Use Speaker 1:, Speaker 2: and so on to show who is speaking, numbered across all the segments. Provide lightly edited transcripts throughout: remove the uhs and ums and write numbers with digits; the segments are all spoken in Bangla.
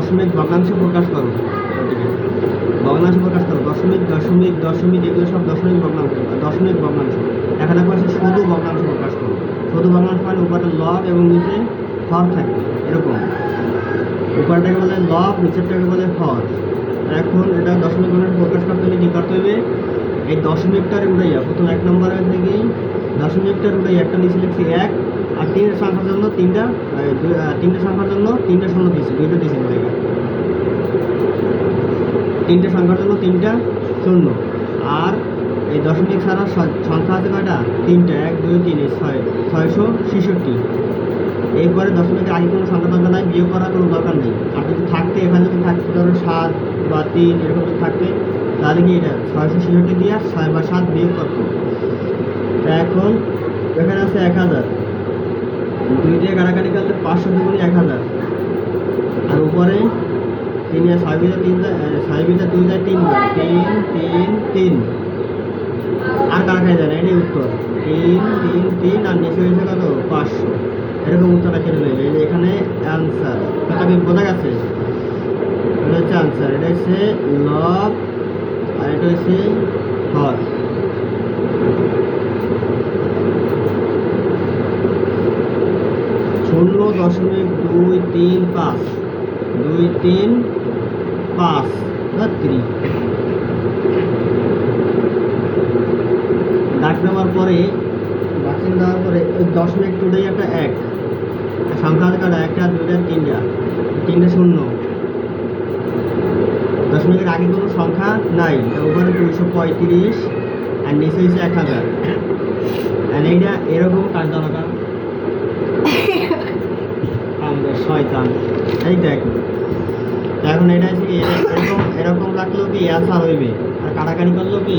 Speaker 1: দশমিক ভগ্নাংশে প্রকাশ করো, ভগ্নাংশে প্রকাশ করো, দশমিক দশমিক দশমিক এগুলো সব দশমিক ভগ্নাংশ, দশমিক ভগ্নাংশ। এখানে বলছে শুধু ভগ্নাংশ প্রকাশ করো। শুধু ভগ্নাংশ মানে উপরে লব এবং নিচে হর থাকবে এরকম। উপরটাকে বলে লব, নিচেরটাকে বলে হর। এখন এটা দশমিক ভগ্নাংশ প্রকাশ করতে হলে কী করতে হবে? এই দশমিকটার উড়াইয়া প্রথম 1 নম্বর হচ্ছে কি দশমিকটার উড়াইয়া একটা নিচে লিখছি 1, আর 3 সংখ্যার জন্য তিনটা সংখ্যার জন্য 3টা শূন্য দিয়েছি, 2টা দিয়েছি জায়গা। 3টে সংখ্যার জন্য 3টা শূন্য। আর এই দশমিক ছাড়া সংখ্যা আছে কয়টা? 3টা, 1 2 3 666। এরপরে দশমিকের আগে কোনো সংখ্যা দরকার নাই, বিয়োগ করার কোনো দরকার নেই। আর যদি থাকতে এখানে যদি থাকতে ধরো 7 বা 3 এরকম যদি থাকতে, তাহলে কি এটা 666 দিয়ে 6 বা 7 বিয়োগ করতো। এখন এখানে আছে 1000, 2 দিয়ে কাটাকাটি করলে 500 দুগুণে 1000। আর উপরে 3 আর 6 বিটা 3 6 বিটা 2 যায় 3 বার, 3 3 3। আর কাটাকাটি যায় না, এটাই উত্তর। 3 3 3 আর নিচে হয়েছে কত? 500। এরকম উত্তরটা কেটে নেবে। এই যে এখানে অ্যান্সার, এটা কি বোঝা গেছে? এটা হচ্ছে অ্যান্সার, এটা হচ্ছে লব আর এটা হচ্ছে হর। শূন্য দশমিক 2 3 5 2 3 5 3 দাগ দেওয়ার পরে ভ্যাকসিন দেওয়ার পরে ওই দশমিক টুটাই একটা 1 সংখ্যা আছে কাটা, 1টা 2টা 3টা 3টে শূন্য। দশমিকের আগে কোনো সংখ্যা নাই, উপরে 235 আর নিচে হচ্ছে 1000। আর এইটা এরকম কার্যনকা আমাদের শয়তান। এই দেখ, এখন এটা হচ্ছে কি এরকম এরকম রাখলেও কি অ্যান্সার হইবে, আর কাটাকাটি করলেও কি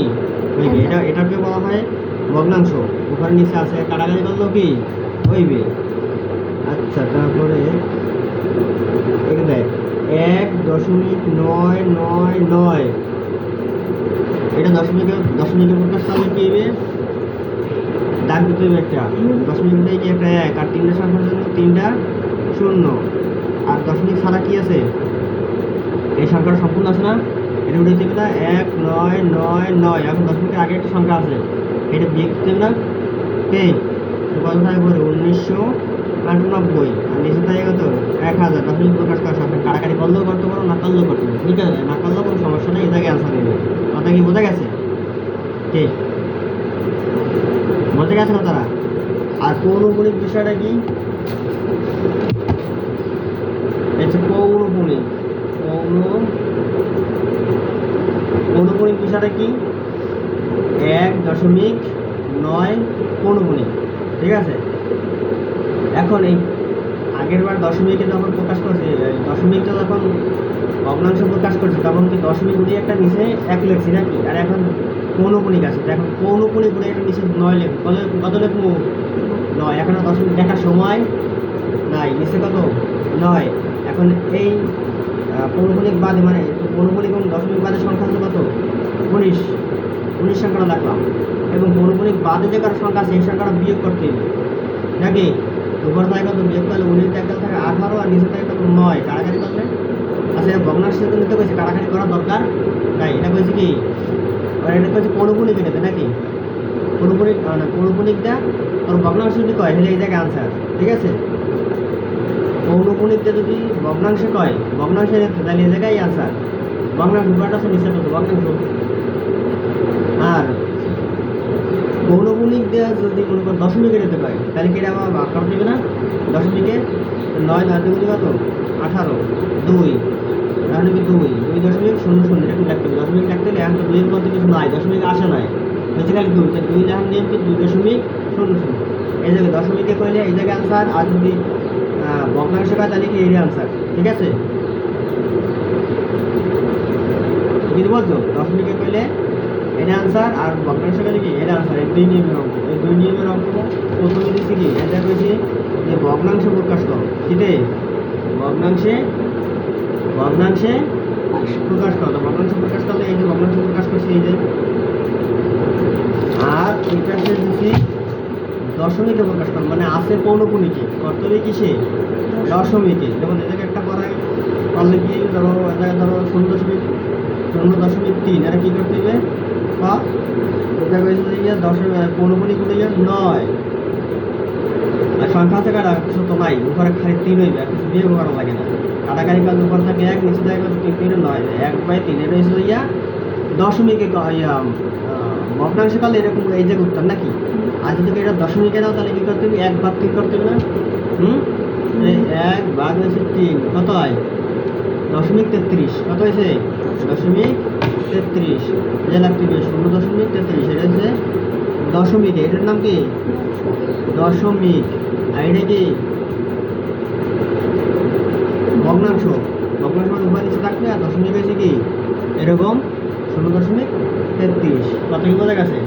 Speaker 1: হইবে। এটাকে বলা হয় ভগ্নাংশ। উপরে নিচে আছে, কাটাকাটি করলেও কি হইবে। আচ্ছা, তারপরে এটা দেখ 1.999। এটা দশমিকে প্রকাশ করলে কি হইবে? দাগ দিতে হইবে একটা। দশমিক কি একটা 1, আর 3টা সংখ্যার জন্য 3টা শূন্য। আর দশমিক ছাড়া কি আছে? এই সংখ্যাটা সম্পূর্ণ আছে না? এটা উঠে দেবে না 1999। এখন দশমিকের আগে একটা সংখ্যা আছে, এটা বিয়োগ দেবে না? এই কত থাকে পরে 1998। আর নিচে থাকে কত? 1000। দশমিক প্রকাশ করার সাথে কাটাকাটি করলেও করতে পারো, না করলেও করতে পারো, ঠিক আছে? না করলেও কোনো সমস্যা নেই, এই জায়গায় অ্যান্সার দেবে। কথা কি বোঝা গেছে? ঠিক বোঝা গেছে কথাটা? আর পৌনপুণিক বিষয়টা কি? পৌনপুণিক বিষয়টা কি? 1.9 পৌনপুণিক, ঠিক আছে? এখন এই আগের বার দশমিকে যখন প্রকাশ করছে, দশমিকটা যখন ভগ্নাংশ প্রকাশ করছে, তখন কি দশমিক উড়িয়ে একটা নিচে 1 লিখছি নাকি? আর এখন পৌনপুণিক আছে, এখন পৌনপুণিক উড়িয়ে একটা নিচে 9 লিখবো। কত লিখবো? 9। এখন দশমিক দেখার সময় নাই, নিচে কত? 9। এখন এই পৌনপুণিক বাদে, মানে পৌনপুণিক এবং দশমিক বাদে সংখ্যা হচ্ছে কত? 19 সংখ্যাটা রাখলাম। এবং পৌনপুণিক বাদে যে কারো সংখ্যা আছে, এই সংখ্যাটা বিয়োগ করতে হবে নাকি? উপর থাকে কত? বিয়োগ করলে 19 থাকে 18, আর নিচে থাকে কত? 9। কাটাকাটি করলে আচ্ছা, ভগ্নাংশ নিতে কইছে, কাটাকাটি করার দরকার নাই। এটা কইছে কি, এটা কইছে পৌনপুণিক এটাতে নাকি? পৌনপুণিক মানে পৌনপুণিকটা আর ভগ্নাংশ যদি কয়, তাহলে এই জায়গায় আনসার, ঠিক আছে? পৌনপুণিকটা যদি ভগ্নাংশে কয়, ভগ্নাংশে তাহলে এই জায়গায় আনসার। ভগ্নাংশ উপরটা আছে, নিচে কত? ভগ্নাংশ। আর পৌনপুণিক দেওয়া যদি মনে করো দশমিকে নিতে পারে, তাহলে কি এটা আমার ভাগ করা দেবে না? দশমিকে 9 9 দুগুণে কত? 18, 2 তাহলে কি 2.00 এরকম লিখতে হবে। দশমিক লিখতে হলে এখন তো 2 এর মধ্যে কিছু নাই, দশমিক আসে নাই, হচ্ছে খালি 2। তাই 2 লেখার নিয়ম কি? 2.00। এই জায়গায় দশমিকে কইলে এই জায়গায় আনসার, আর যদি ভগ্নাংশ কয় তাহলে কি এই আনসার, ঠিক আছে? বুঝতে পারছো? দশমিকে কইলে এটা আনসার, আর ভগ্নাংশ কইলে কি এটা আনসার। এই 2 নিয়মের অঙ্ক। এই 2 নিয়মের অঙ্ক প্রথমে দিচ্ছি কি, এটা কইছি যে ভগ্নাংশ প্রকাশ করো। কিতে? ভগ্নাংশে প্রকাশ করো। ভগ্নাংশ প্রকাশ করলে এই যে ভগ্নাংশ প্রকাশ করছি, এই যে। আর এটা দিচ্ছি দশমিকে প্রকাশ করো, মানে আছে পৌনপুনিকে, করতে হবে কিসে? দশমিকে। যেমন এটাকে একটা করায় করলে কি ধরো, এটাকে ধরো 0.0.3, এটা কী করতে হবে? বা এটা করেছে গিয়ে পৌনপুনি করে গিয়ে 9, আর সংখ্যা আছে কাটা কিছু তো নাই, উপরে খালি 3 হইবে, আর কিছু বিয়োগ করা লাগে না। কাটাকাটি কাজ উপর থাকে 1, নিচে থাকে 3, 9, 1/3, এটা হয়েছিল ইয়া দশমিকে ভগ্নাংশ কালে এরকম এই যে উত্তর নাকি। আর যদি এটা দশমিকে দাও তাহলে কী করতে হবে? 1/3 করতে হবে না? এই 1/3 কত হয়? 0.33। কত হয়েছে? 0.33। এটা লাগতে হবে 0.33, এটা হচ্ছে দশমিকে। এটার নাম কি? দশমিক। আর এটা কি? ভগ্নাংশ। ভগ্নাংশ মানে উভয় নিচে থাকবে, আর দশমিক হয়েছে কি এরকম 0.33। কত কি বোঝা গেছে?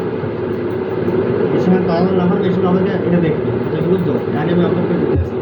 Speaker 1: এর সময় কারণ না পারবে, এর সময় আমাকে এটা দেখবে, বুঝছো? আগে আমি অপেক্ষা করতে আছি।